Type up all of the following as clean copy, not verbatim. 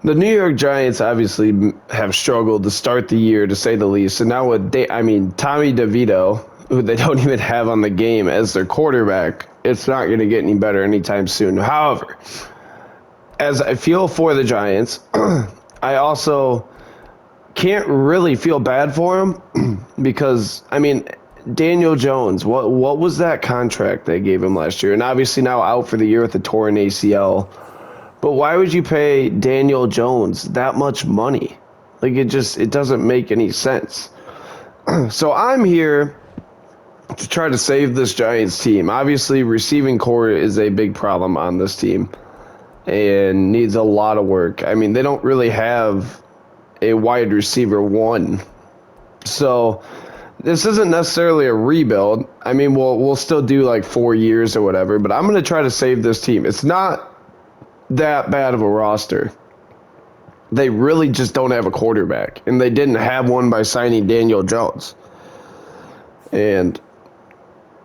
The New York Giants obviously have struggled to start the year, to say the least. And now with, Tommy DeVito, who they don't even have on the game as their quarterback, it's not going to get any better anytime soon. However, as I feel for the Giants, I also can't really feel bad for him because, Daniel Jones, what was that contract they gave him last year? And obviously now out for the year with a torn ACL. But why would you pay Daniel Jones that much money? Like, it doesn't make any sense. So I'm here to try to save this Giants team. Obviously, receiving core is a big problem on this team and needs a lot of work. I mean, they don't really have a wide receiver one. So this isn't necessarily a rebuild. I mean, we'll still do like 4 years or whatever, but I'm going to try to save this team. It's not that bad of a roster. They really just don't have a quarterback, and they didn't have one by signing Daniel Jones. And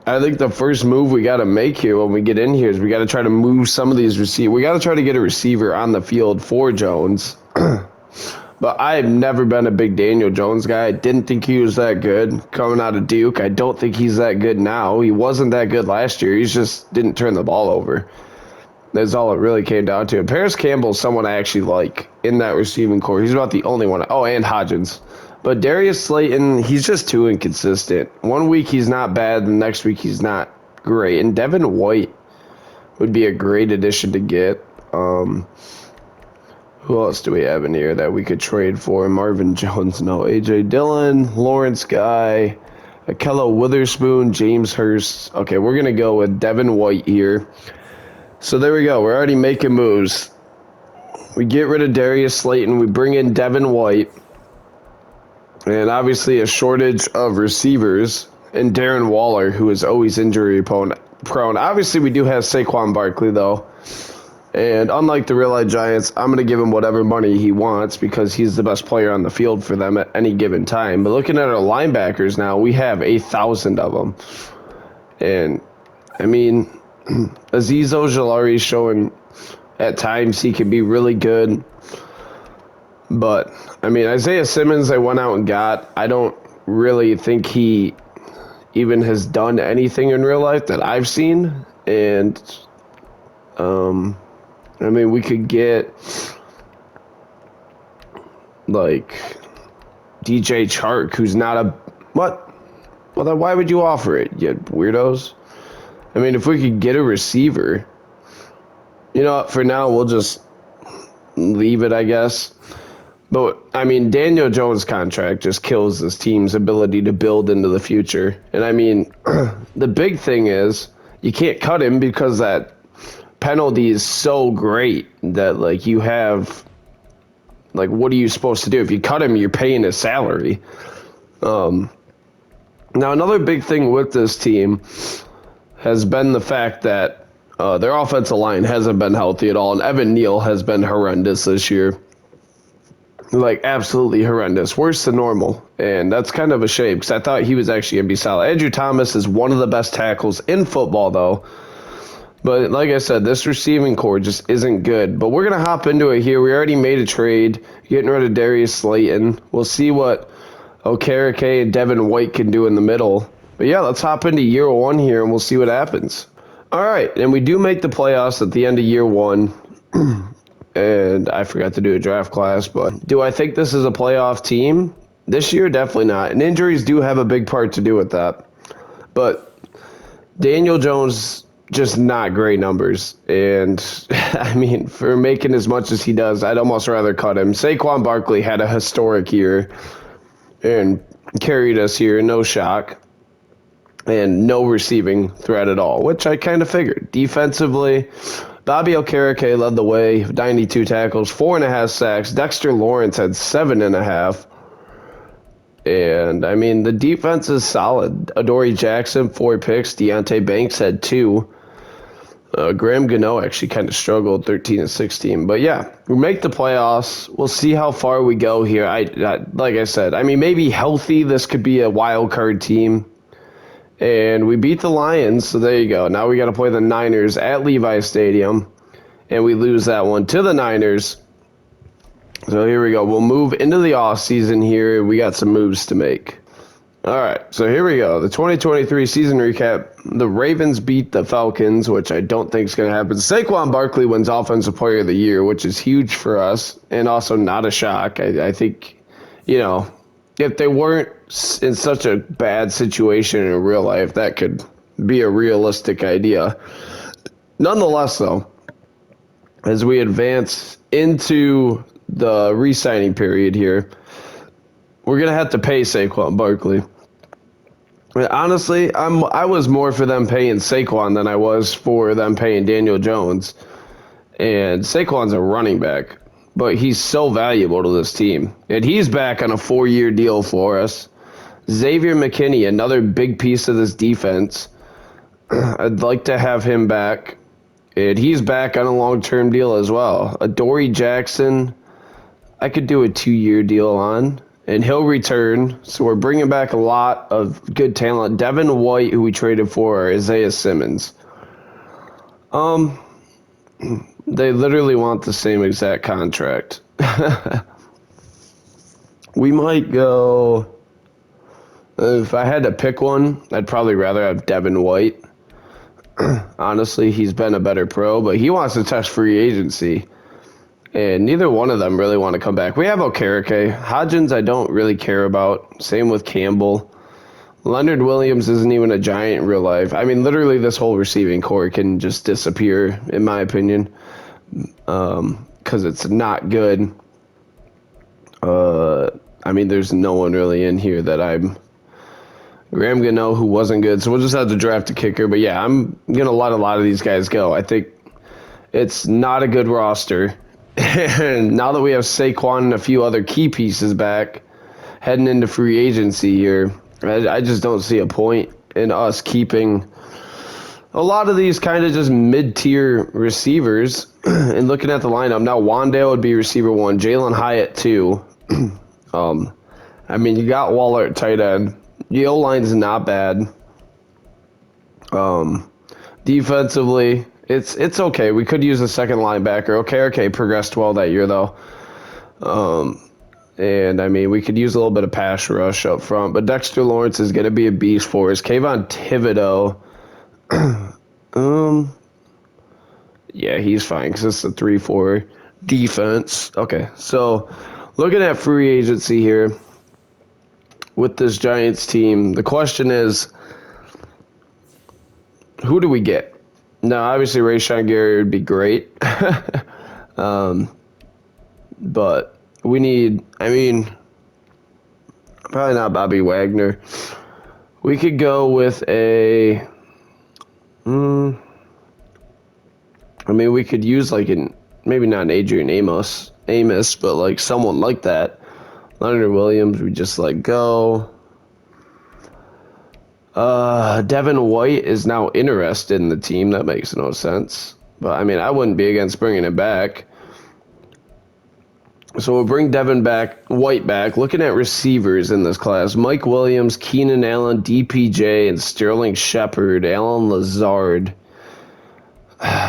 I think the first move we got to make here when we get in here is we got to try to move some of these receivers. We got to try to get a receiver on the field for Jones. But I've never been a big Daniel Jones guy. I didn't think he was that good coming out of Duke. I don't think he's that good now. He wasn't that good last year. He just didn't turn the ball over. That's all it really came down to. Paris Campbell's someone I actually like in that receiving core. He's about the only one. Oh, and Hodgins. But Darius Slayton, he's just too inconsistent. 1 week he's not bad, the next week he's not great. And Devin White would be a great addition to get. Who else do we have in here that we could trade for? Marvin Jones, no. A.J. Dillon, Lawrence Guy, Akello Witherspoon, James Hurst. Okay, we're going to go with Devin White here. So there we go. We're already making moves. We get rid of Darius Slayton. We bring in Devin White. And obviously a shortage of receivers. And Darren Waller, who is always injury prone. Obviously, we do have Saquon Barkley, though. And unlike the real-life Giants, I'm going to give him whatever money he wants because he's the best player on the field for them at any given time. But looking at our linebackers now, we have 1,000 of them. And, Azeez Ojulari is showing at times he can be really good. But, Isaiah Simmons I went out and got. I don't really think he even has done anything in real life that I've seen. And, we could get, like, DJ Chark, who's not a... What? Well, then why would you offer it, you weirdos? If we could get a receiver, for now, we'll just leave it, I guess. But, Daniel Jones' contract just kills this team's ability to build into the future. And, the big thing is you can't cut him because that penalty is so great that, like, you have, like, what are you supposed to do? If you cut him, you're paying his salary. Now, another big thing with this team has been the fact that their offensive line hasn't been healthy at all, and Evan Neal has been horrendous this year. Like, absolutely horrendous. Worse than normal. And that's kind of a shame because I thought he was actually going to be solid. Andrew Thomas is one of the best tackles in football, though. But like I said, this receiving core just isn't good. But we're going to hop into it here. We already made a trade, getting rid of Darius Slayton. We'll see what Okereke and Devin White can do in the middle. But yeah, let's hop into year one here, and we'll see what happens. All right, and we do make the playoffs at the end of year one. And I forgot to do a draft class, but do I think this is a playoff team? This year, definitely not. And injuries do have a big part to do with that. But Daniel Jones, just not great numbers. And, for making as much as he does, I'd almost rather cut him. Saquon Barkley had a historic year and carried us here, no shock. And no receiving threat at all, which I kind of figured. Defensively, Bobby Okereke led the way, 92 tackles, 4.5 sacks. Dexter Lawrence had 7.5. And, the defense is solid. Adoree Jackson, 4 picks. Deonte Banks had 2. Graham Gano actually kind of struggled, 13 and 16. But, yeah, we make the playoffs. We'll see how far we go here. Like I said, maybe healthy, this could be a wild card team. And we beat the Lions, so there you go. Now we got to play the Niners at Levi Stadium, and we lose that one to the Niners. So here we go. We'll move into the off season here. We got some moves to make. All right, so here we go. The 2023 season recap. The Ravens beat the Falcons, which I don't think is going to happen. Saquon Barkley wins Offensive Player of the Year, which is huge for us, and also not a shock. I think, if they weren't in such a bad situation in real life, that could be a realistic idea. Nonetheless, though, as we advance into the re-signing period here, we're going to have to pay Saquon Barkley. Honestly, I was more for them paying Saquon than I was for them paying Daniel Jones. And Saquon's a running back, but he's so valuable to this team. And he's back on a 4-year deal for us. Xavier McKinney, another big piece of this defense. I'd like to have him back. And he's back on a long-term deal as well. Adoree Jackson, I could do a 2-year deal on, and he'll return. So we're bringing back a lot of good talent. Devin White, who we traded for, Isaiah Simmons. They literally want the same exact contract. We might go... If I had to pick one, I'd probably rather have Devin White. Honestly, he's been a better pro, but he wants to test free agency. And neither one of them really want to come back. We have Okereke. Hodgins I don't really care about. Same with Campbell. Leonard Williams isn't even a giant in real life. I mean, literally this whole receiving core can just disappear, in my opinion. Because it's not good. I mean, there's no one really in here that I'm... Graham Gano, who wasn't good, so we'll just have to draft a kicker. But yeah, I'm going to let a lot of these guys go. I think it's not a good roster. And now that we have Saquon and a few other key pieces back, heading into free agency here, I just don't see a point in us keeping a lot of these kind of just mid-tier receivers. And looking at the lineup, now Wandale would be receiver 1, Jalen Hyatt 2. I mean, you got Waller at tight end. The O-line's not bad. Defensively, it's okay. We could use a second linebacker. Okay, progressed well that year, though. And, I mean, we could use a little bit of pass rush up front. But Dexter Lawrence is going to be a beast for us. Kayvon Thibodeau, yeah, he's fine because it's a 3-4 defense. Okay, so looking at free agency here with this Giants team, the question is, who do we get? Now, obviously, Rashawn Gary would be great. But we need, I mean, probably not Bobby Wagner. We could go with a, I mean, we could use like maybe not an Adrian Amos, but like someone like that. Leonard Williams, we just let go. Devin White is now interested in the team. That makes no sense. But, I mean, I wouldn't be against bringing it back. So we'll bring White back. Looking at receivers in this class, Mike Williams, Keenan Allen, DPJ, and Sterling Shepard, Alan Lazard.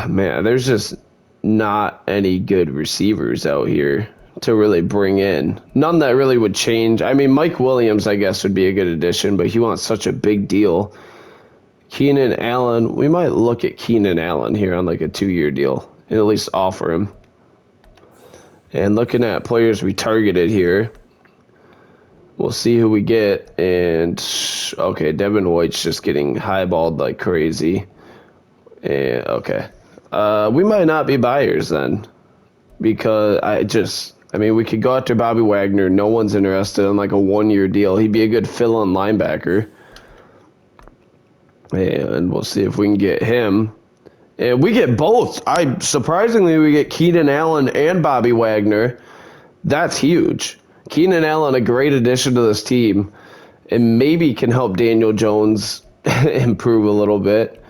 Man, there's just not any good receivers out here to really bring in. None that really would change. I mean, Mike Williams, I guess, would be a good addition, but he wants such a big deal. Keenan Allen, we might look at Keenan Allen here on like a 2-year deal and at least offer him. And looking at players we targeted here, we'll see who we get. And, okay, Devin White's just getting highballed like crazy. And, okay. We might not be buyers then. Because I mean, we could go after Bobby Wagner. No one's interested in like a 1-year deal. He'd be a good fill-in linebacker. And we'll see if we can get him. And we get both. Surprisingly, we get Keenan Allen and Bobby Wagner. That's huge. Keenan Allen, a great addition to this team. And maybe can help Daniel Jones improve a little bit.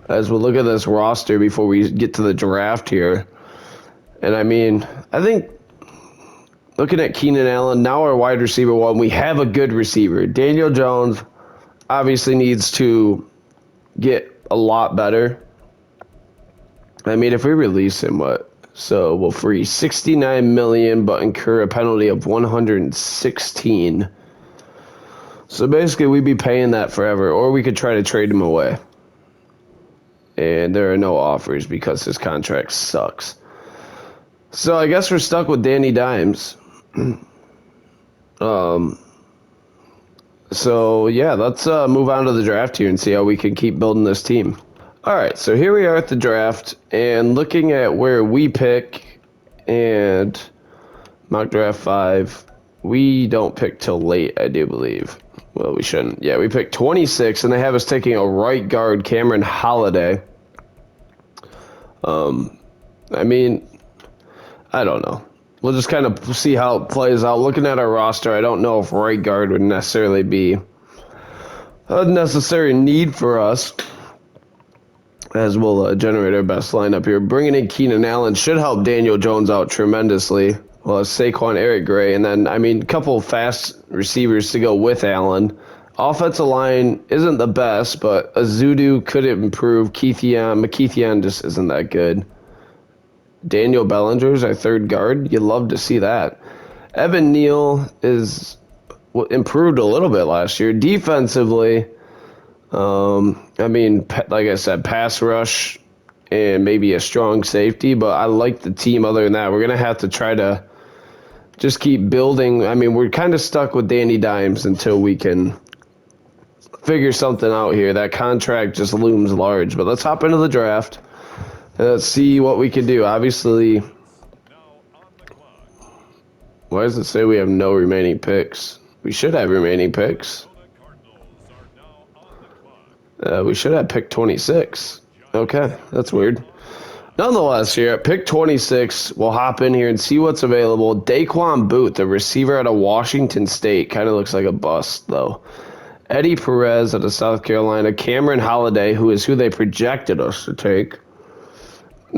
As we look at this roster before we get to the draft here. And I mean, I think looking at Keenan Allen, now our wide receiver 1, we have a good receiver. Daniel Jones obviously needs to get a lot better. I mean, if we release him, So we'll free 69 million, but incur a penalty of 116. So basically, we'd be paying that forever, or we could try to trade him away. And there are no offers because his contract sucks. So I guess we're stuck with Danny Dimes. So yeah, let's move on to the draft here and see how we can keep building this team. All right, so here we are at the draft, and looking at where we pick and mock draft 5, we don't pick till late, I do believe. Well, we shouldn't. Yeah, we picked 26, and they have us taking a right guard, Cameron Holiday. I mean, I don't know. We'll just kind of see how it plays out. Looking at our roster, I don't know if right guard would necessarily be a necessary need for us, as we'll generate our best lineup here. Bringing in Keenan Allen should help Daniel Jones out tremendously. Well, Saquon, Eric Gray, and then, I mean, a couple fast receivers to go with Allen. Offensive line isn't the best, but Azudu could improve. McKeithian just isn't that good. Daniel Bellinger's our third guard. You'd love to see that. Evan Neal is improved a little bit last year. Defensively, I mean, like I said, pass rush and maybe a strong safety, but I like the team other than that. We're going to have to try to just keep building. I mean, we're kind of stuck with Danny Dimes until we can figure something out here. That contract just looms large, but let's hop into the draft and let's see what we can do. Obviously, why does it say we have no remaining picks? We should have remaining picks. We should have pick 26. Okay, that's weird. Nonetheless, here at pick 26, we'll hop in here and see what's available. Daquan Booth, the receiver out of Washington State. Kind of looks like a bust, though. Eddie Perez out of South Carolina. Cameron Holiday, who is who they projected us to take.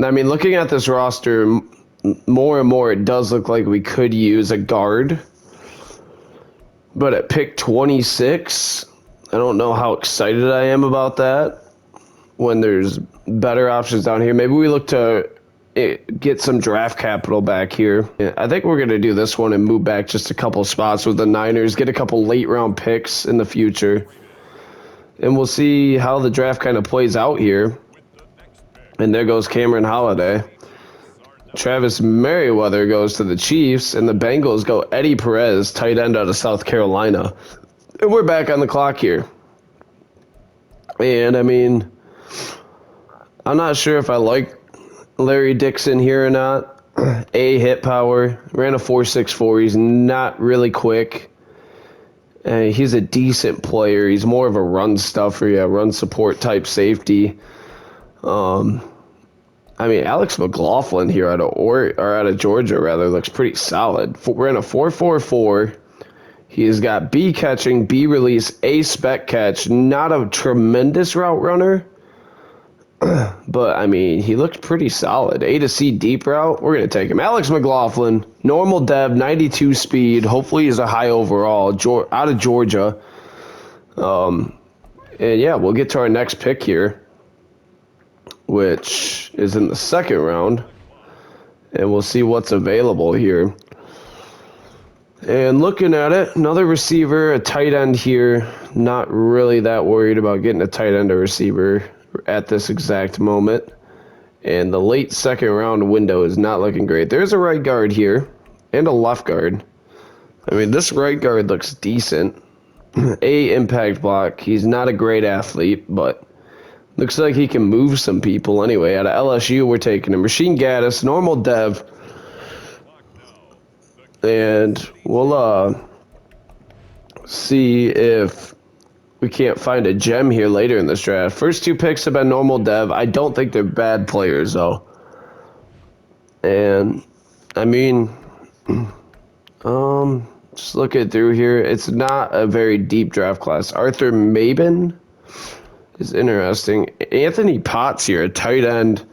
I mean, looking at this roster, more and more, it does look like we could use a guard. But at pick 26, I don't know how excited I am about that when there's better options down here. Maybe we look to get some draft capital back here. I think we're going to do this one and move back just a couple spots with the Niners, get a couple late round picks in the future. And we'll see how the draft kind of plays out here. And there goes Cameron Holiday. Travis Merriweather goes to the Chiefs, and the Bengals go Eddie Perez, tight end out of South Carolina. And we're back on the clock here. And, I mean, I'm not sure if I like Larry Dixon here or not. Hit power. Ran a 4.64. He's not really quick. He's a decent player. He's more of a run stuffer, run support type safety. I mean, Alex McLaughlin here out of Georgia, looks pretty solid. Ran a 4.44. He's got B catching, B release, A spec catch. Not a tremendous route runner, but I mean, he looked pretty solid. A to C deep route. We're gonna take him. Alex McLaughlin, normal dev, 92 speed. Hopefully, he's a high overall. Out of Georgia. And yeah, we'll get to our next pick here, which is in the second round, and we'll see what's available here. And looking at it, another receiver, a tight end here. Not really that worried about getting a tight end or receiver at this exact moment. And the late second round window is not looking great. There's a right guard here and a left guard. I mean, this right guard looks decent. A impact block. He's not a great athlete, but looks like he can move some people anyway. Out of LSU, we're taking him. Rasheem Gaddis, normal dev. And we'll see if we can't find a gem here later in this draft. First two picks have been normal dev. I don't think they're bad players, though. And, I mean, just looking through here, it's not a very deep draft class. Arthur Mabin is interesting. Anthony Potts here, a tight end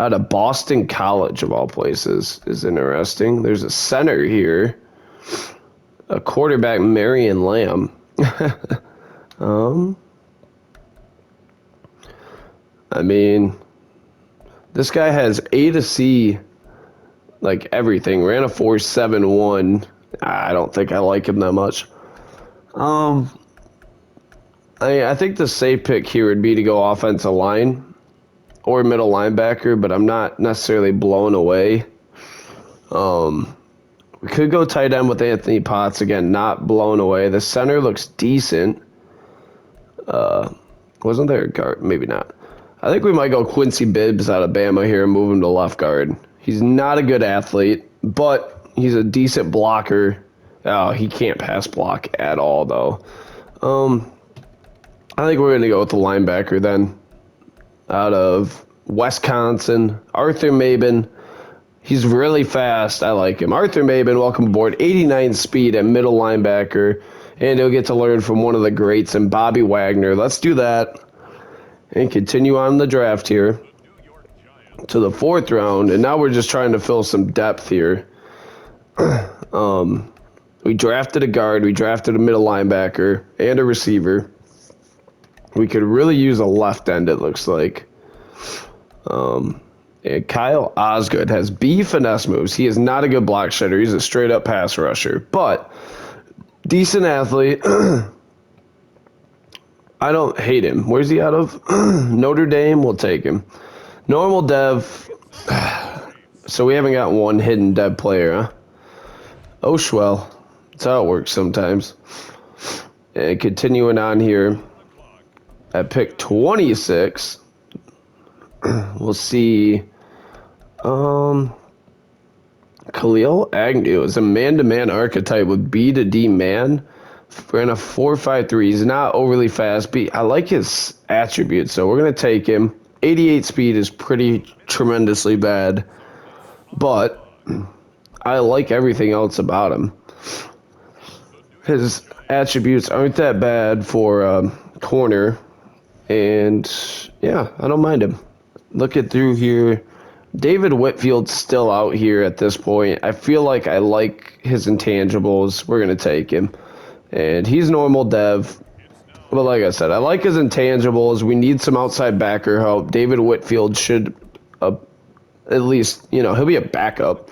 out of Boston College, of all places, is interesting. There's a center here, a quarterback, Marion Lamb. I mean, this guy has A to C like everything. Ran a 4.71. I don't think I like him that much. I think the safe pick here would be to go offensive line or middle linebacker, but I'm not necessarily blown away. We could go tight end with Anthony Potts. Again, not blown away. The center looks decent. Wasn't there a guard? Maybe not. I think we might go Quincy Bibbs out of Bama here and move him to left guard. He's not a good athlete, but he's a decent blocker. Oh, he can't pass block at all, though. I think we're going to go with the linebacker then. Out of Wisconsin, Arthur Maben. He's really fast. I like him. Arthur Maben, welcome aboard. 89 speed at middle linebacker. And he'll get to learn from one of the greats and Bobby Wagner. Let's do that. And continue on the draft here to the 4th round. And now we're just trying to fill some depth here. We drafted a guard. We drafted a middle linebacker and a receiver. We could really use a left end, it looks like. And Kyle Osgood has B finesse moves. He is not a good block shedder. He's a straight-up pass rusher. But decent athlete. I don't hate him. Where's he out of? Notre Dame. We'll take him. Normal dev. So we haven't got one hidden dev player, huh? Oh, swell. That's how it works sometimes. And continuing on here. At pick 26, we'll see Khalil Agnew is a man-to-man archetype with B to D man. Ran a 4.53. He's not overly fast. I like his attributes, so we're going to take him. 88 speed is pretty tremendously bad, but I like everything else about him. His attributes aren't that bad for corner. And, yeah, I don't mind him. Looking through here, David Whitfield's still out here at this point. I feel like I like his intangibles. We're going to take him. And he's normal dev. But like I said, I like his intangibles. We need some outside backer help. David Whitfield should at least, he'll be a backup,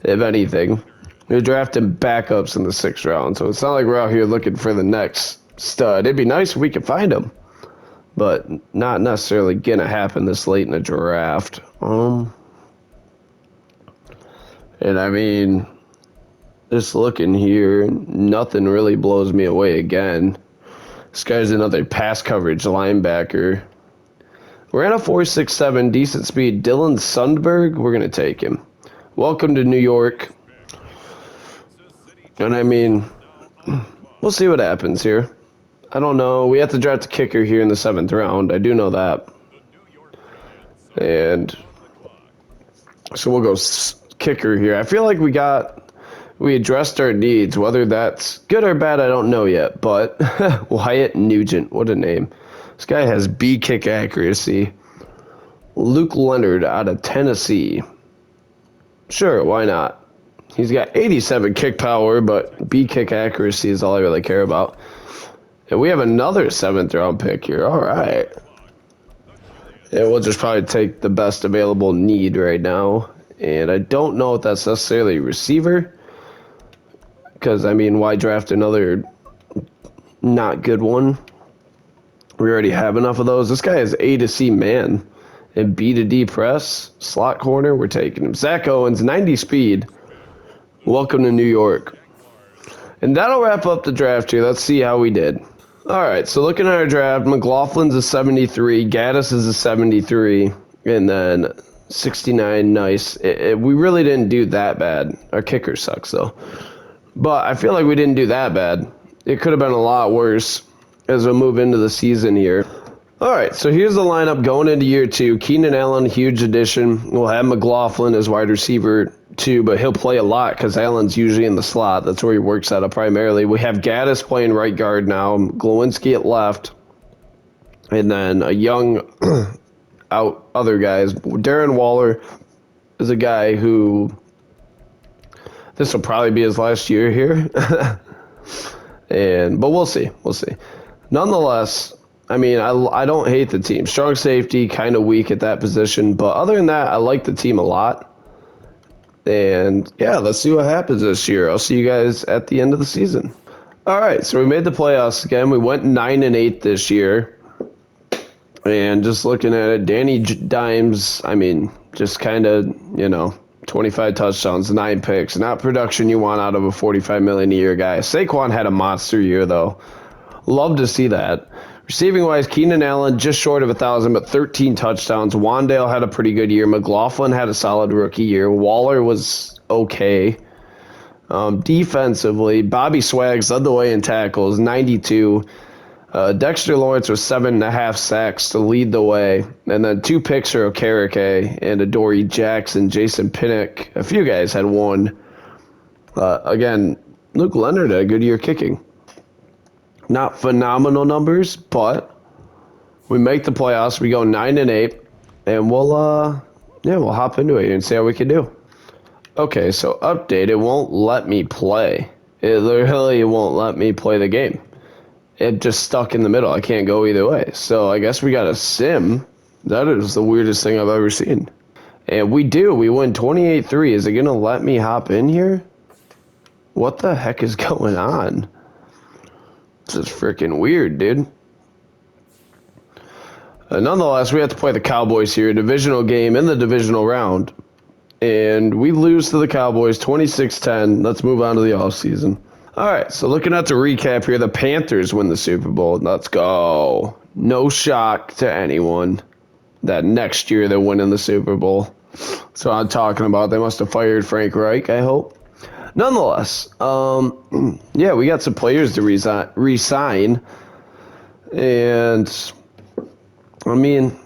if anything. We're drafting backups in the 6th round. So it's not like we're out here looking for the next stud. It'd be nice if we could find him. But not necessarily gonna happen this late in the draft. And I mean, just looking here, nothing really blows me away again. This guy's another pass coverage linebacker. We're at a 4.67, decent speed. Dylan Sundberg, we're gonna take him. Welcome to New York. And I mean, we'll see what happens here. I don't know. We have to draft a kicker here in the 7th round. I do know that. And so we'll go kicker here. I feel like we addressed our needs. Whether that's good or bad, I don't know yet. But Wyatt Nugent, what a name. This guy has B kick accuracy. Luke Leonard out of Tennessee. Sure, why not? He's got 87 kick power, but B kick accuracy is all I really care about. And we have another 7th round pick here. All right. And we'll just probably take the best available need right now. And I don't know if that's necessarily a receiver. Because, I mean, why draft another not good one? We already have enough of those. This guy is A to C man. And B to D press. Slot corner, we're taking him. Zach Owens, 90 speed. Welcome to New York. And that'll wrap up the draft here. Let's see how we did. All right, so looking at our draft, McLaughlin's a 73, Gaddis is a 73, and then 69, nice. We really didn't do that bad. Our kicker sucks, though. But I feel like we didn't do that bad. It could have been a lot worse as we move into the season here. All right, so here's the lineup going into year 2. Keenan Allen, huge addition. We'll have McLaughlin as wide receiver 2, but he'll play a lot because Allen's usually in the slot. That's where he works out of primarily. We have Gaddis playing right guard now, Glowinski at left, and then a young other guys. Darren Waller is a guy who this will probably be his last year here, but we'll see. Nonetheless, I mean, I don't hate the team. Strong safety, kind of weak at that position. But other than that, I like the team a lot. And yeah, let's see what happens this year. I'll see you guys at the end of the season. All right, so we made the playoffs again. We went 9-8 this year. And just looking at it, Danny Dimes, I mean, just kind of, 25 touchdowns, 9 picks. Not production you want out of a $45 million a year guy. Saquon had a monster year, though. Love to see that. Receiving-wise, Keenan Allen just short of 1,000, but 13 touchdowns. Wandale had a pretty good year. McLaughlin had a solid rookie year. Waller was okay. Defensively, Bobby Swags led the way in tackles, 92. Dexter Lawrence was 7.5 sacks to lead the way. And then 2 picks for Okereke and Adoree Jackson. Jason Pinnock, a few guys had 1. Again, Luke Leonard had a good year kicking. Not phenomenal numbers, but we make the playoffs. We go 9-8, and we'll hop into it and see how we can do. Okay, so update. It won't let me play. It literally won't let me play the game. It just stuck in the middle. I can't go either way. So I guess we got a sim. That is the weirdest thing I've ever seen. And we do. We win 28-3. Is it going to let me hop in here? What the heck is going on? This is freaking weird, dude. Nonetheless, we have to play the Cowboys here. A divisional game in the divisional round. And we lose to the Cowboys 26-10. Let's move on to the offseason. All right, so looking at the recap here, the Panthers win the Super Bowl. Let's go. No shock to anyone that next year they're winning the Super Bowl. That's what I'm talking about. They must have fired Frank Reich, I hope. Nonetheless, yeah, we got some players to re-sign. And, I mean,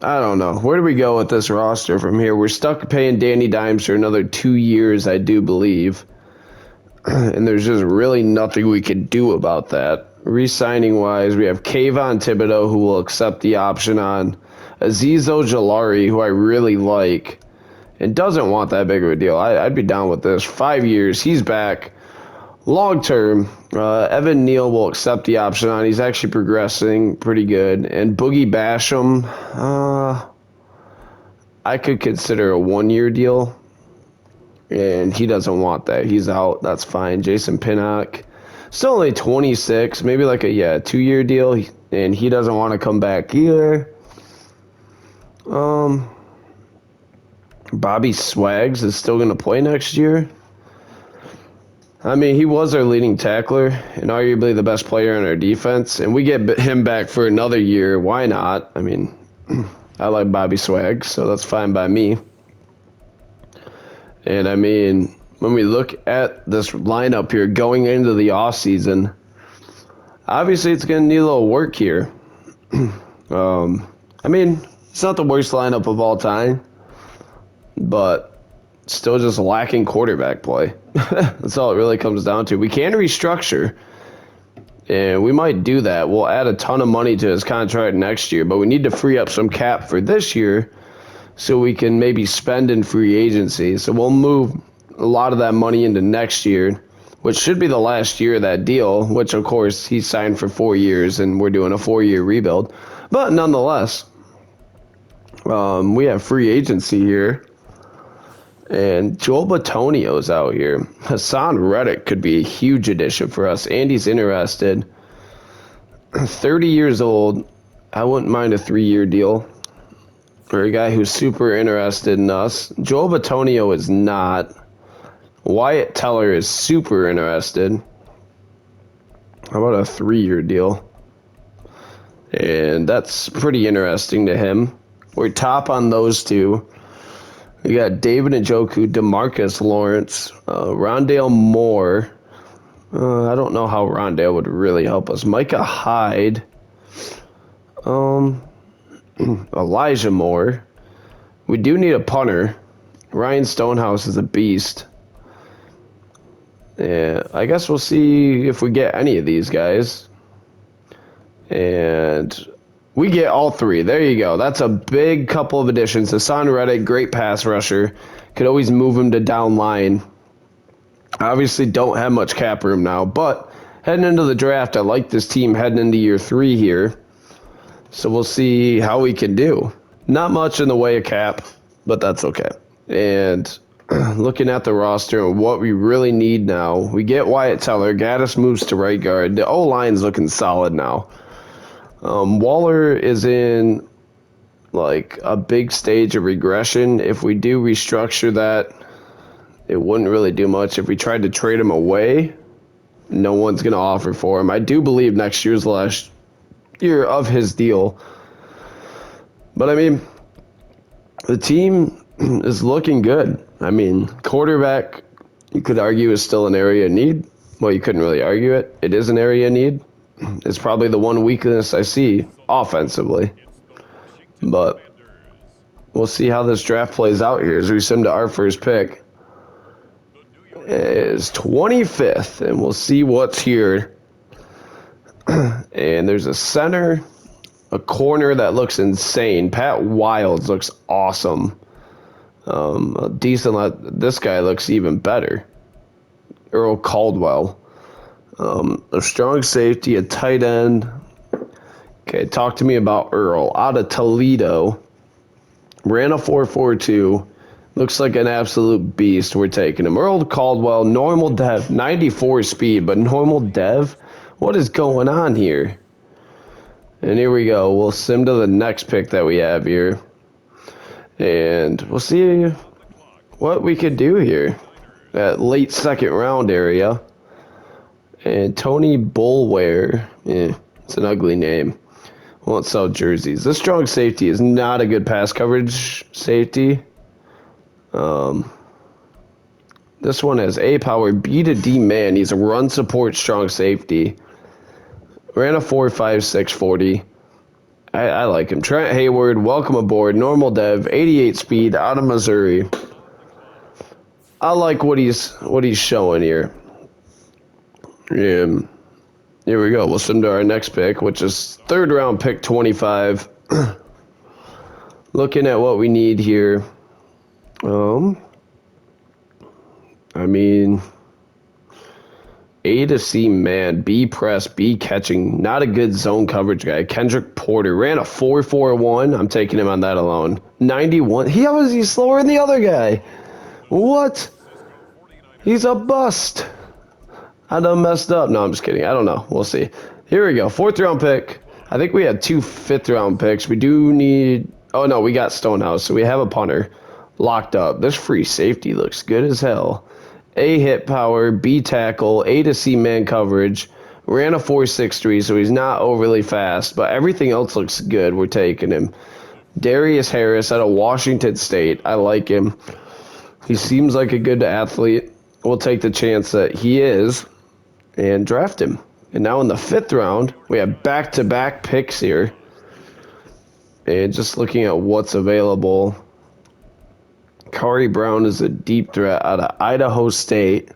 I don't know. Where do we go with this roster from here? We're stuck paying Danny Dimes for another 2 years, I do believe. And there's just really nothing we can do about that. Re-signing wise, we have Kayvon Thibodeau, who will accept the option on Azeez Ojulari, who I really like, and doesn't want that big of a deal. I'd be down with this. 5 years, he's back. Long term, Evan Neal will accept the option on. He's actually progressing pretty good. And Boogie Basham, I could consider a 1-year deal. And he doesn't want that. He's out. That's fine. Jason Pinnock, still only 26. Maybe like a 2-year deal. And he doesn't want to come back either. Bobby Swags is still going to play next year. I mean, he was our leading tackler and arguably the best player in our defense. And we get him back for another year. Why not? I mean, I like Bobby Swags, so that's fine by me. And, I mean, when we look at this lineup here going into the offseason, obviously it's going to need a little work here. I mean, it's not the worst lineup of all time, but still just lacking quarterback play. That's all it really comes down to. We can restructure, and we might do that. We'll add a ton of money to his contract next year, but we need to free up some cap for this year so we can maybe spend in free agency. So we'll move a lot of that money into next year, which should be the last year of that deal, which, of course, he signed for 4 years, and we're doing a 4-year rebuild. But nonetheless, we have free agency here. And Joel Bitonio's out here. Hassan Reddick could be a huge addition for us. Andy's interested. 30 years old. I wouldn't mind a 3-year deal for a guy who's super interested in us. Joel Bitonio is not. Wyatt Teller is super interested. How about a 3-year deal? And that's pretty interesting to him. We're top on those two. We got David Njoku, DeMarcus Lawrence, Rondale Moore. I don't know how Rondale would really help us. Micah Hyde. Elijah Moore. We do need a punter. Ryan Stonehouse is a beast. Yeah, I guess we'll see if we get any of these guys. And we get all 3. There you go. That's a big couple of additions. Hassan Reddick, great pass rusher. Could always move him to down line. Obviously don't have much cap room now, but heading into the draft, I like this team heading into year 3 here. So we'll see how we can do. Not much in the way of cap, but that's okay. And looking at the roster and what we really need now, we get Wyatt Teller. Gaddis moves to right guard. The O-line's looking solid now. Waller is in like a big stage of regression. If we do restructure that, it wouldn't really do much. If we tried to trade him away, no one's going to offer for him. I do believe next year's the last year of his deal. But I mean, the team is looking good. I mean, quarterback, you could argue, is still an area of need. Well, you couldn't really argue it. It is an area of need. It's probably the one weakness I see offensively. But we'll see how this draft plays out here as we send to our first pick. It is 25th, and we'll see what's here. And there's a center, a corner that looks insane. Pat Wilds looks awesome. A decent. This guy looks even better. Earl Caldwell. A strong safety, a tight end. Okay, talk to me about Earl. Out of Toledo. Ran a 4.42. Looks like an absolute beast. We're taking him. Earl Caldwell, normal dev. 94 speed, but normal dev? What is going on here? And here we go. We'll sim to the next pick that we have here. And we'll see what we could do here. That late second round area. And Tony Bulware. It's an ugly name. Won't sell jerseys. This strong safety is not a good pass coverage safety. This one has A power, B to D man. He's a run support strong safety. Ran a 4.56 40. I like him. Trent Hayward, welcome aboard. Normal dev, 88 speed, out of Missouri. I like what he's showing here. Here we go. We'll send to our next pick, which is third round pick 25. Looking at what we need here. I mean, A to C man, B press, B catching. Not a good zone coverage guy. Kendrick Porter ran a 4.41. I'm taking him on that alone. 91. How is he slower than the other guy? What? He's a bust. I done messed up. No, I'm just kidding. I don't know. We'll see. Here we go. Fourth round pick. I think we had 2 fifth round picks. We do need... Oh, no. We got Stonehouse. So we have a punter locked up. This free safety looks good as hell. A hit power, B tackle, A to C man coverage. Ran a 4.63, so he's not overly fast, but everything else looks good. We're taking him. Darius Harris out of Washington State. I like him. He seems like a good athlete. We'll take the chance that he is and draft him. And now in the 5th round, we have back-to-back picks here. And just looking at what's available, Kari Brown is a deep threat out of Idaho State.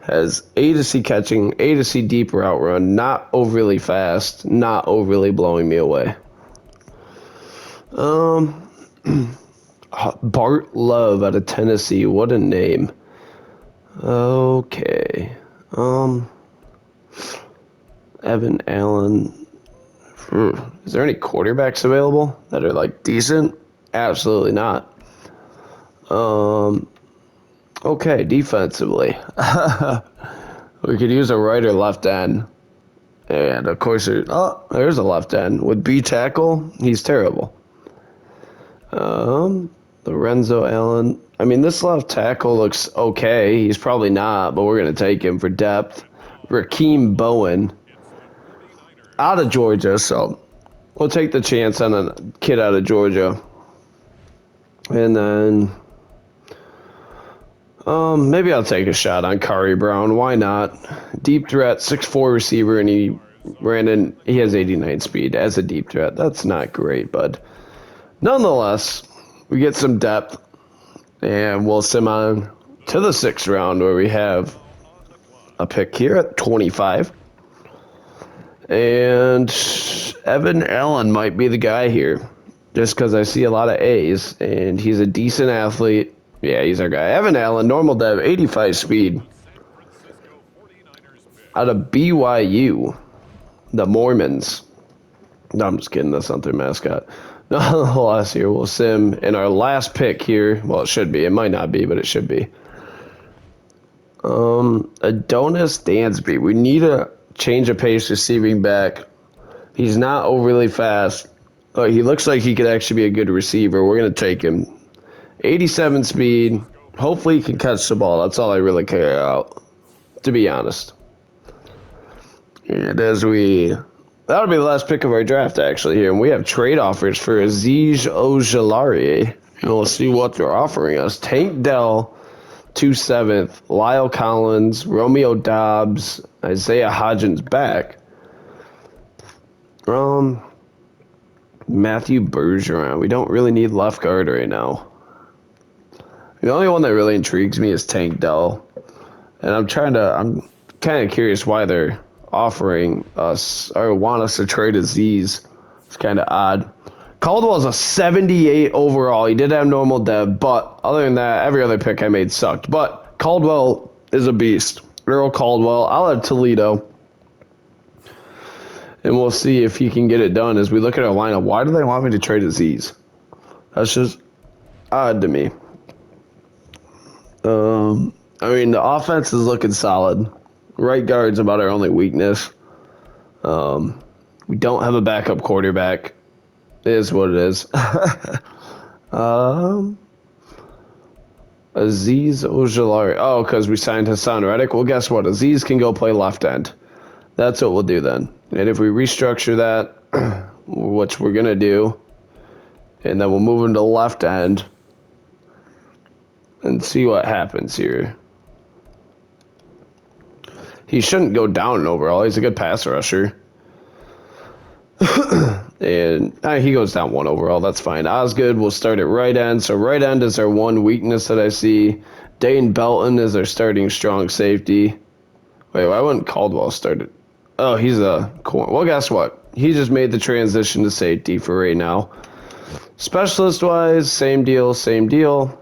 Has A to C catching, A to C deep route run. Not overly fast, not overly blowing me away. Bart Love out of Tennessee. What a name. Okay. Evan Allen. Is there any quarterbacks available that are like decent? Absolutely not. Okay, defensively. We could use a right or left end. And of course, there's a left end. With B tackle, he's terrible. Lorenzo Allen. I mean, this left tackle looks okay. He's probably not, but we're going to take him for depth. Rakeem Bowen out of Georgia, so we'll take the chance on a kid out of Georgia. And then maybe I'll take a shot on Kari Brown. Why not? Deep threat, 6'4" receiver, and he has 89 speed as a deep threat. That's not great, but nonetheless, we get some depth, and we'll sim on to the 6th round where we have a pick here at 25. And Evan Allen might be the guy here, just because I see a lot of A's, and he's a decent athlete. Yeah, he's our guy. Evan Allen, normal dev, 85 speed. Out of BYU, the Mormons. No, I'm just kidding. That's not their mascot. Last year, we'll sim in our last pick here. Well, it should be. It might not be, but it should be. Adonis Dansby. We need a change of pace receiving back. He's not overly fast. He looks like he could actually be a good receiver. We're going to take him. 87 speed. Hopefully he can catch the ball. That's all I really care about, to be honest. And that'll be the last pick of our draft, actually, here. And we have trade offers for Aziz Ojulari. And we'll see what they're offering us. Tank Dell, 2/7, Lyle Collins, Romeo Dobbs, Isaiah Hodgins back. Matthew Bergeron. We don't really need left guard right now. The only one that really intrigues me is Tank Dell. And I'm kind of curious why they're offering us or want us to trade Aziz. It's kind of odd. Caldwell's a 78 overall. He did have normal dev, but other than that, every other pick I made sucked. But Caldwell is a beast. Earl Caldwell. I'll have Toledo. And we'll see if he can get it done as we look at our lineup. Why do they want me to trade Aziz? That's just odd to me. I mean, the offense is looking solid. Right guard's about our only weakness. We don't have a backup quarterback. It is what it is. Aziz Ojulari. Oh, because we signed Hassan Reddick. Well, guess what? Aziz can go play left end. That's what we'll do then. And if we restructure that, which we're going to do, and then we'll move him to left end and see what happens here. He shouldn't go down in overall. He's a good pass rusher. And he goes down 1 overall. That's fine. Osgood will start at right end. So right end is our one weakness that I see. Dane Belton is our starting strong safety. Wait, why wouldn't Caldwell start it? Oh, he's a corner. Well, guess what? He just made the transition to safety for right now. Specialist-wise, same deal, same deal.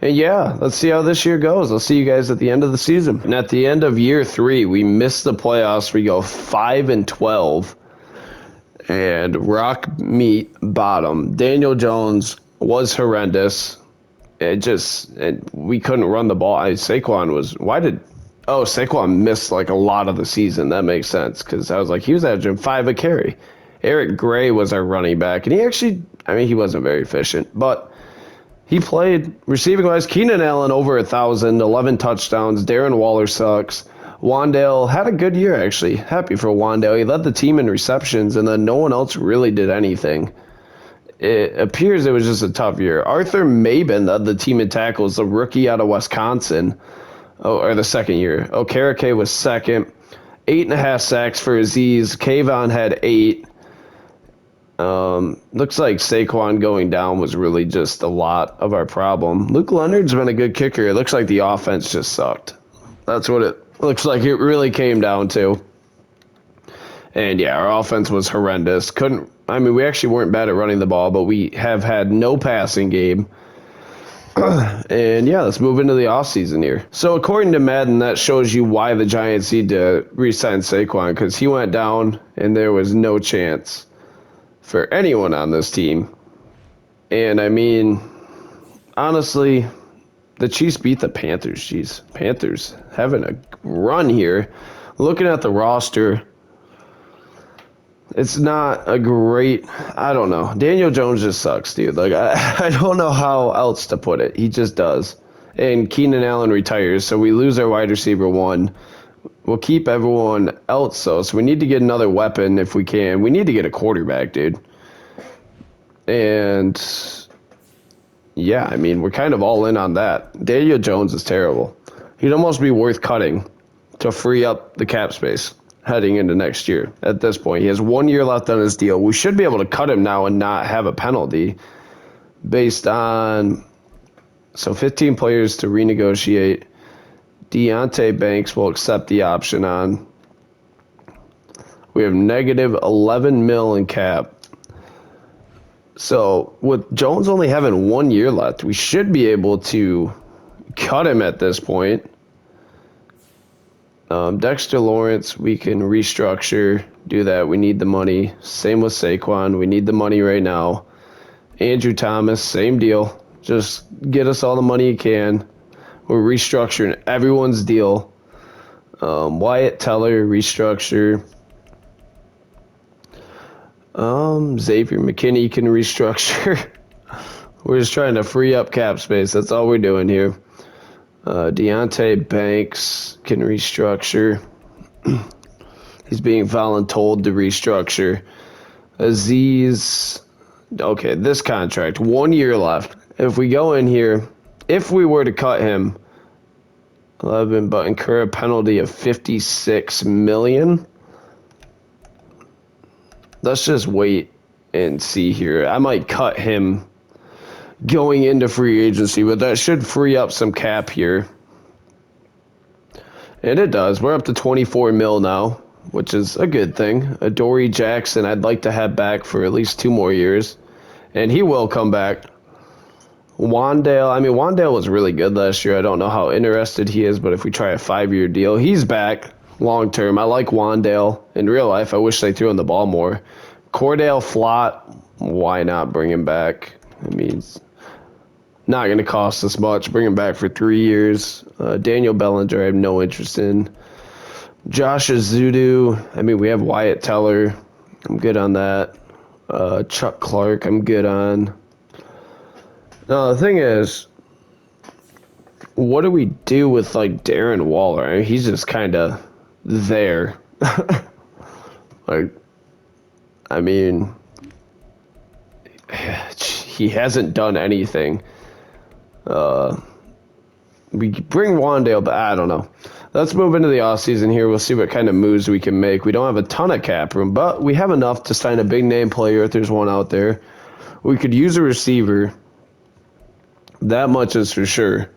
And yeah, let's see how this year goes. I'll see you guys at the end of the season. And at the end of year 3, we missed the playoffs. We go 5-12. And rock meat bottom. Daniel Jones was horrendous. We couldn't run the ball. Saquon missed like a lot of the season. That makes sense because I was like, he was averaging 5 a carry. Eric Gray was our running back, and he wasn't very efficient, but he played receiving wise. Keenan Allen over 1,000, 11 touchdowns. Darren Waller sucks. Wandale had a good year, actually. Happy for Wandale. He led the team in receptions, and then no one else really did anything. It appears it was just a tough year. Arthur Mabin led the team in tackles, the rookie out of Wisconsin. Or the second year. Okereke was second. 8.5 sacks for Aziz. Kayvon had 8. Looks like Saquon going down was really just a lot of our problem. Luke Leonard's been a good kicker. It looks like the offense just sucked. That's what it looks like it really came down to. And yeah, our offense was horrendous. We actually weren't bad at running the ball, but we have had no passing game. And yeah, let's move into the offseason here. So according to Madden, that shows you why the Giants need to re-sign Saquon, because he went down and there was no chance for anyone on this team. And I mean, honestly, the Chiefs beat the Panthers. Jeez, Panthers having a run here. Looking at the roster, it's not a great, I don't know. Daniel Jones just sucks, dude. Like, I don't know how else to put it. He just does. And Keenan Allen retires, so we lose our wide receiver 1. We'll keep everyone else, though. So we need to get another weapon if we can. We need to get a quarterback, dude. And yeah, I mean, we're kind of all in on that. Daniel Jones is terrible. He'd almost be worth cutting to free up the cap space heading into next year. At this point, he has 1 year left on his deal. We should be able to cut him now and not have a penalty based on 15 players to renegotiate. Deontay Banks will accept the option on. We have negative 11 mil in cap. So with Jones only having 1 year left, we should be able to cut him at this point. Dexter Lawrence, we can restructure, do that. We need the money. Same with Saquon. We need the money right now. Andrew Thomas, same deal. Just get us all the money you can. We're restructuring everyone's deal. Wyatt Teller, restructure. Xavier McKinney can restructure. We're just trying to free up cap space. That's all we're doing here. Deontay Banks can restructure. He's being voluntold to restructure. Aziz, okay, this contract, 1 year left. If we go in here, if we were to cut him, 11, but incur a penalty of $56 million. Let's just wait and see here. I might cut him going into free agency, but that should free up some cap here. And it does. We're up to 24 mil now, which is a good thing. Adoree Jackson, I'd like to have back for at least 2 more years. And he will come back. Wandale was really good last year. I don't know how interested he is, but if we try a 5-year deal, he's back long term. I like Wandale. In real life, I wish they threw in the ball more. Cordell Flott, why not bring him back? I mean, it's not going to cost us much. Bring him back for 3 years. Daniel Bellinger, I have no interest in. Josh Azudu, we have Wyatt Teller. I'm good on that. Chuck Clark, I'm good on. Now, the thing is, what do we do with, like, Darren Waller? I mean, he's just kind of there. He hasn't done anything. We bring Wandale, but I don't know. Let's move into the offseason here. We'll see what kind of moves we can make. We don't have a ton of cap room, but we have enough to sign a big-name player if there's one out there. We could use a receiver. That much is for sure.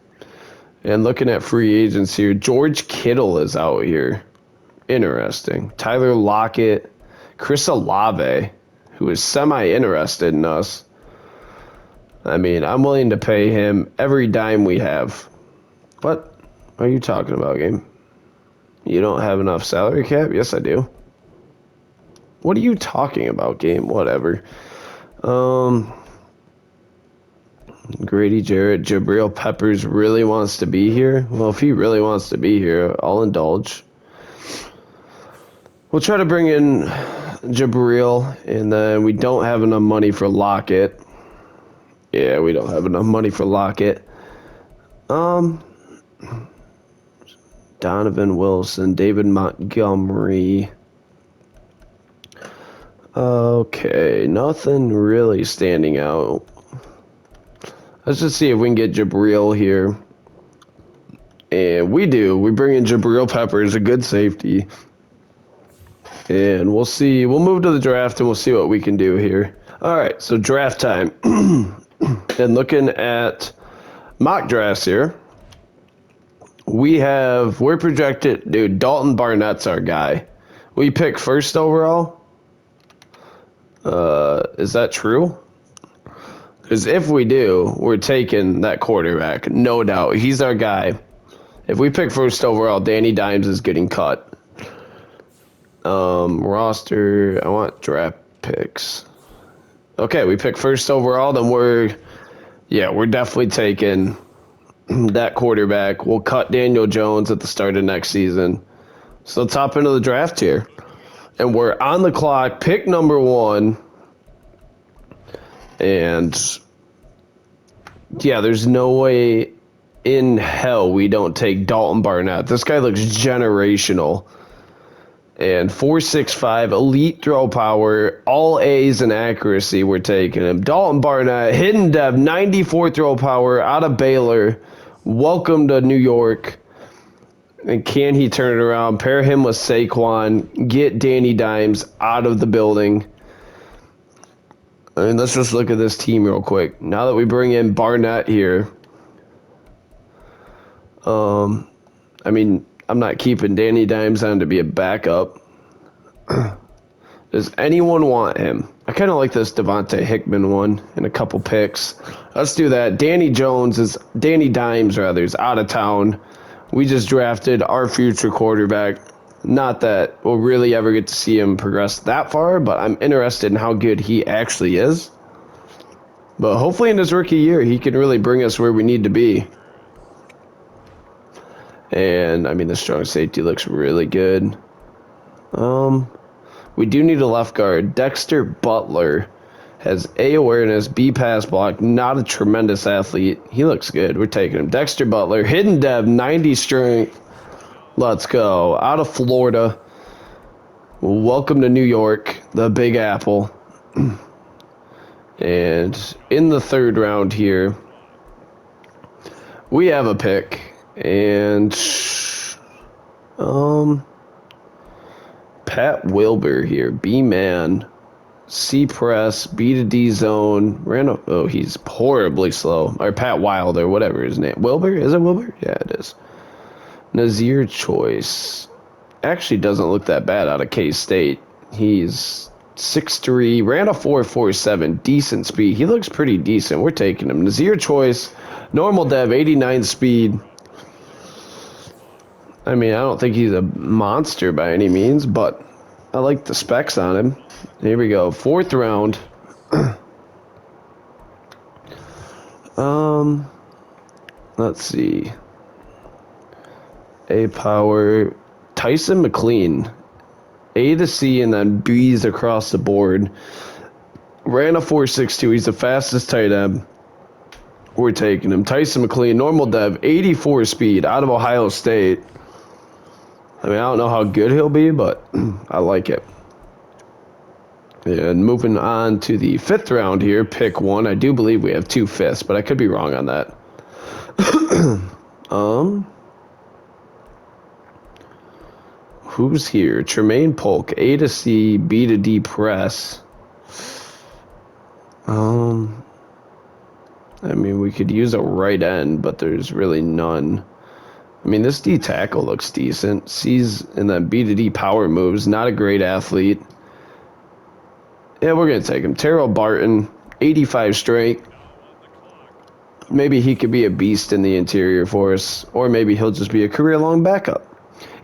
And looking at free agents here, George Kittle is out here. Interesting. Tyler Lockett, Chris Olave, who is semi-interested in us. I'm willing to pay him every dime we have. What are you talking about, game? You don't have enough salary cap? Yes, I do. What are you talking about, game? Whatever. Grady Jarrett, Jabril Peppers really wants to be here. Well, if he really wants to be here, I'll indulge. We'll try to bring in Jabril, and then we don't have enough money for Lockett. Yeah, we don't have enough money for Lockett. Donovan Wilson, David Montgomery. Okay, nothing really standing out. Let's just see if we can get Jabril here. And we do. We bring in Jabril Peppers, a good safety. And we'll see. We'll move to the draft and we'll see what we can do here. All right, so draft time. And looking at mock drafts here, we're projected, dude, Dalton Barnett's our guy. We pick first overall. Is that true? Because if we do, we're taking that quarterback, no doubt. He's our guy. If we pick first overall, Danny Dimes is getting cut. Roster, I want draft picks. Okay, we pick first overall, then we're definitely taking that quarterback. We'll cut Daniel Jones at the start of next season. So let's hop into the draft here. And we're on the clock, pick number 1. And yeah, there's no way in hell we don't take Dalton Barnett. This guy looks generational. And 4.65, elite throw power, all A's in accuracy, we're taking him. Dalton Barnett, hidden depth, 94 throw power out of Baylor. Welcome to New York. And can he turn it around? Pair him with Saquon. Get Danny Dimes out of the building. And let's just look at this team real quick. Now that we bring in Barnett here, I'm not keeping Danny Dimes on to be a backup. Does anyone want him? I kind of like this Devontae Hickman one and a couple picks. Let's do that. Danny Dimes is out of town. We just drafted our future quarterback. Not that we'll really ever get to see him progress that far, but I'm interested in how good he actually is. But hopefully in his rookie year, he can really bring us where we need to be. And, I mean, the strong safety looks really good. We do need a left guard. Dexter Butler has A, awareness, B, pass block. Not a tremendous athlete. He looks good. We're taking him. Dexter Butler, hidden dev, 90 strength. Let's go. Out of Florida. Welcome to New York, the Big Apple. And in the third round here, we have a pick. And Pat Wilbur here, B-man, C-press, B to D zone, oh, he's horribly slow, or Pat Wilder, whatever his name, Wilbur, is it Wilbur? Yeah, it is. Nazir Choice, actually doesn't look that bad out of K-State. He's 6'3", ran a 4.47, decent speed, he looks pretty decent, we're taking him. Nazir Choice, normal dev, 89 speed. I mean, I don't think he's a monster by any means, but I like the specs on him. Here we go. Fourth round. Let's see. A power. Tyson McLean. A to C and then B's across the board. Ran a 4.62. He's the fastest tight end. We're taking him. Tyson McLean, normal dev, 84 speed, out of Ohio State. I mean, I don't know how good he'll be, but I like it. And moving on to the fifth round here, pick one. I do believe we have 2 fifths, but I could be wrong on that. Who's here? Tremaine Polk, A to C, B to D press. I mean, we could use a right end, but there's really none. I mean, this D tackle looks decent. C's and then B to D power moves. Not a great athlete. Yeah, we're going to take him. Terrell Barton, 85 strength. Maybe he could be a beast in the interior for us. Or maybe he'll just be a career-long backup.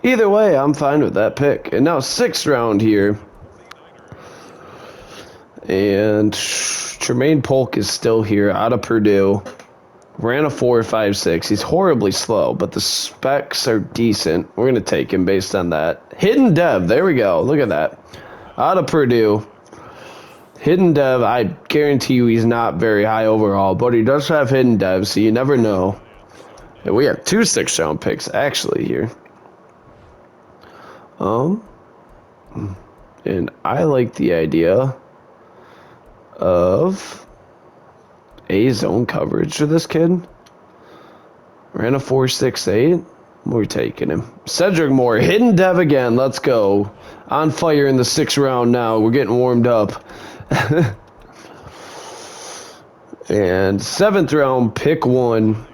Either way, I'm fine with that pick. And now 6th round here. And Tremaine Polk is still here out of Purdue. Ran a 4.56. He's horribly slow, but the specs are decent. We're going to take him based on that. Hidden dev. There we go. Look at that. Out of Purdue. Hidden dev. I guarantee you he's not very high overall, but he does have hidden dev, so you never know. And we have 2 6th round picks, actually, here. And I like the idea of A zone coverage for this kid. Ran a 4.68. We're taking him. Cedric Moore, hidden dev again. Let's go. On fire in the 6th round now. We're getting warmed up. And 7th round, pick 1.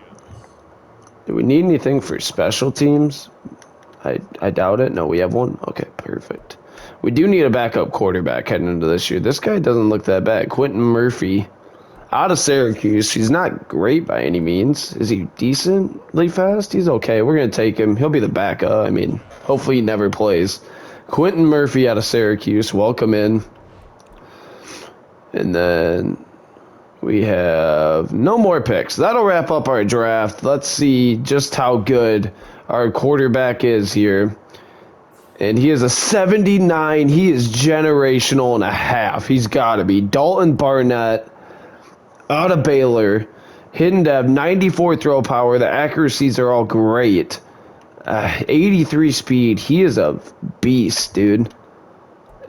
Do we need anything for special teams? I doubt it. No, we have one. Okay, perfect. We do need a backup quarterback heading into this year. This guy doesn't look that bad. Quentin Murphy. Out of Syracuse. He's not great by any means. Is he decently fast? He's okay. We're going to take him. He'll be the backup. I mean, hopefully he never plays. Quentin Murphy out of Syracuse. Welcome in. And then we have no more picks. That'll wrap up our draft. Let's see just how good our quarterback is here. And he is a 79. He is generational and a half. He's got to be. Dalton Barnett. Out of Baylor, hidden dev, 94 throw power. The accuracies are all great. 83 speed. He is a beast, dude.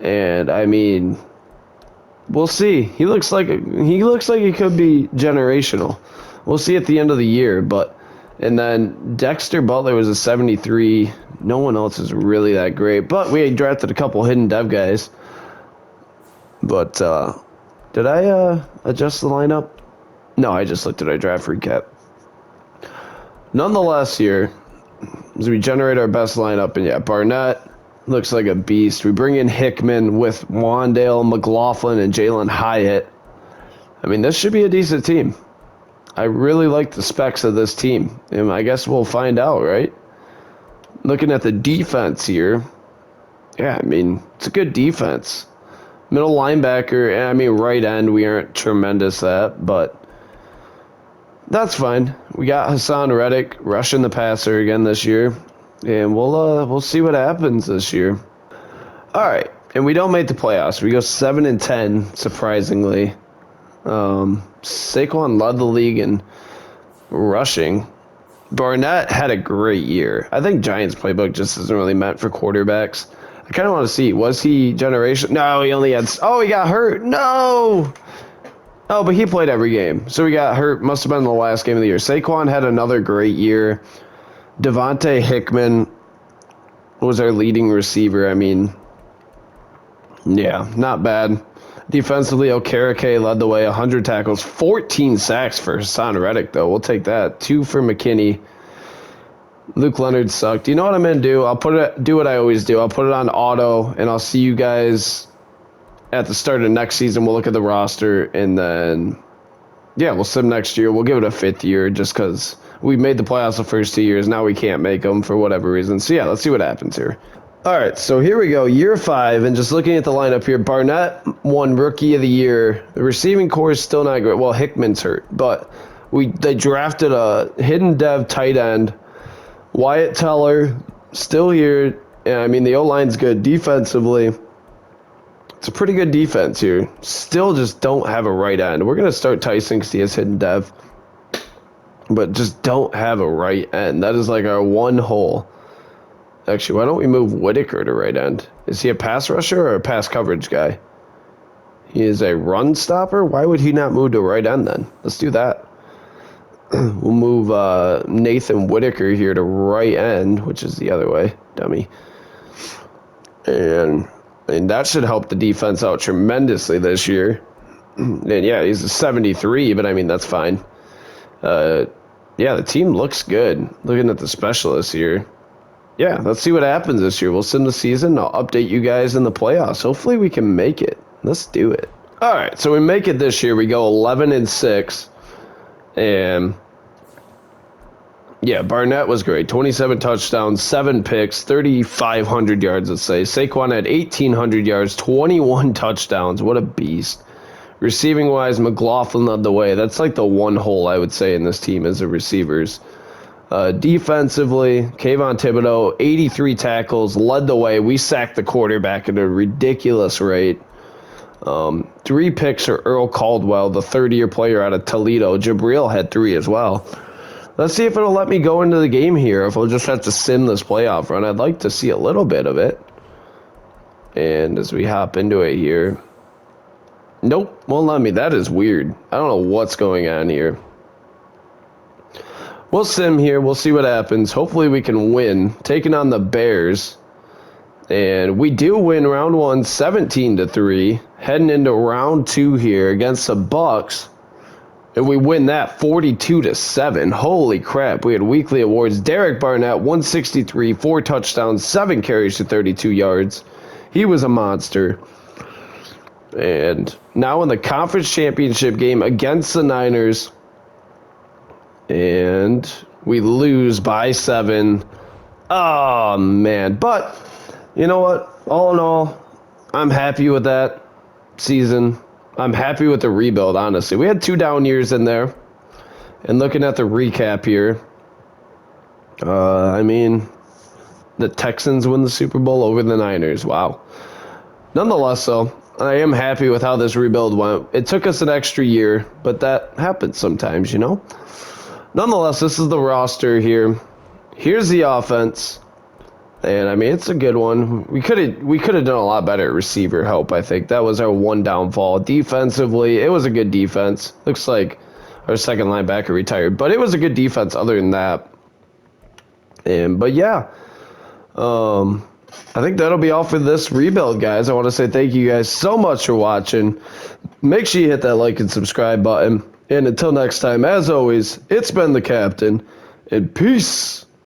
And I mean, we'll see. He looks like he could be generational. We'll see at the end of the year. And then Dexter Butler was a 73. No one else is really that great. But we drafted a couple hidden dev guys. But did I adjust the lineup? No, I just looked at our draft recap. Nonetheless, here, as we generate our best lineup, and yeah, Barnett looks like a beast. We bring in Hickman with Wandale, McLaughlin, and Jalen Hyatt. I mean, this should be a decent team. I really like the specs of this team, and I guess we'll find out, right? Looking at the defense here, yeah, I mean, it's a good defense. Middle linebacker, I mean, right end, we aren't tremendous at, but that's fine. We got Hassan Reddick rushing the passer again this year, and we'll see what happens this year. All right, and we don't make the playoffs. We go 7-10, surprisingly. Saquon led the league in rushing. Barnett had a great year. I think Giants playbook just isn't really meant for quarterbacks. I kind of want to see, was he generation? No, he only had, oh, he got hurt. No. Oh, but he played every game. So he got hurt. Must have been the last game of the year. Saquon had another great year. Devontae Hickman was our leading receiver. I mean, yeah, not bad. Defensively, Okereke led the way, 100 tackles, 14 sacks for Hassan Reddick, though. We'll take that. 2 for McKinney. Luke Leonard sucked. You know what I'm going to do? I'll do what I always do. I'll put it on auto, and I'll see you guys at the start of next season. We'll look at the roster, and then, yeah, we'll sim next year. We'll give it a 5th year just because we made the playoffs the first 2 years. Now we can't make them for whatever reason. So, yeah, let's see what happens here. All right, so here we go, year 5, and just looking at the lineup here, Barnett won Rookie of the Year. The receiving core is still not great. Well, Hickman's hurt, but they drafted a hidden dev tight end, Wyatt Teller, still here. And I mean, the O-line's good defensively. It's a pretty good defense here. Still just don't have a right end. We're going to start Tyson because he has hidden dev, but just don't have a right end. That is like our one hole. Actually, why don't we move Whitaker to right end? Is he a pass rusher or a pass coverage guy? He is a run stopper? Why would he not move to right end then? Let's do that. We'll move Nathan Whitaker here to right end, which is the other way, dummy. And that should help the defense out tremendously this year. And yeah, he's a 73, but I mean, that's fine. Yeah, the team looks good. Looking at the specialists here. Yeah, let's see what happens this year. We'll sim the season. I'll update you guys in the playoffs. Hopefully we can make it. Let's do it. All right, so we make it this year. We go 11-6. And, yeah, Barnett was great. 27 touchdowns, 7 picks, 3,500 yards, let's say. Saquon had 1,800 yards, 21 touchdowns. What a beast. Receiving-wise, McLaughlin led the way. That's like the one hole I would say in this team is the receivers. Defensively, Kayvon Thibodeau, 83 tackles, led the way. We sacked the quarterback at a ridiculous rate. 3 picks for Earl Caldwell, the third-year player out of Toledo. Jabril had 3 as well. Let's see if it'll let me go into the game here, if we'll just have to sim this playoff run. I'd like to see a little bit of it. And as we hop into it here. Nope, won't let me. That is weird. I don't know what's going on here. We'll sim here. We'll see what happens. Hopefully we can win. Taking on the Bears. And we do win round 1, 17-3. Heading into round 2 here against the Bucks. And we win that 42-7. Holy crap. We had weekly awards. Derek Barnett, 163, 4 touchdowns, 7 carries to 32 yards. He was a monster. And now in the conference championship game against the Niners. And we lose by 7. Oh, man. But, you know what? All in all, I'm happy with that season. I'm happy with the rebuild, honestly. We had 2 down years in there. And looking at the recap here, I mean, the Texans win the Super Bowl over the Niners. Wow. Nonetheless, though, I am happy with how this rebuild went. It took us an extra year, but that happens sometimes, you know? Nonetheless, this is the roster here. Here's the offense. And, I mean, it's a good one. We could have done a lot better at receiver help, I think. That was our one downfall. Defensively, it was a good defense. Looks like our second linebacker retired. But it was a good defense other than that. But, yeah. I think that'll be all for this rebuild, guys. I want to say thank you guys so much for watching. Make sure you hit that like and subscribe button. And until next time, as always, it's been the Captain. And peace.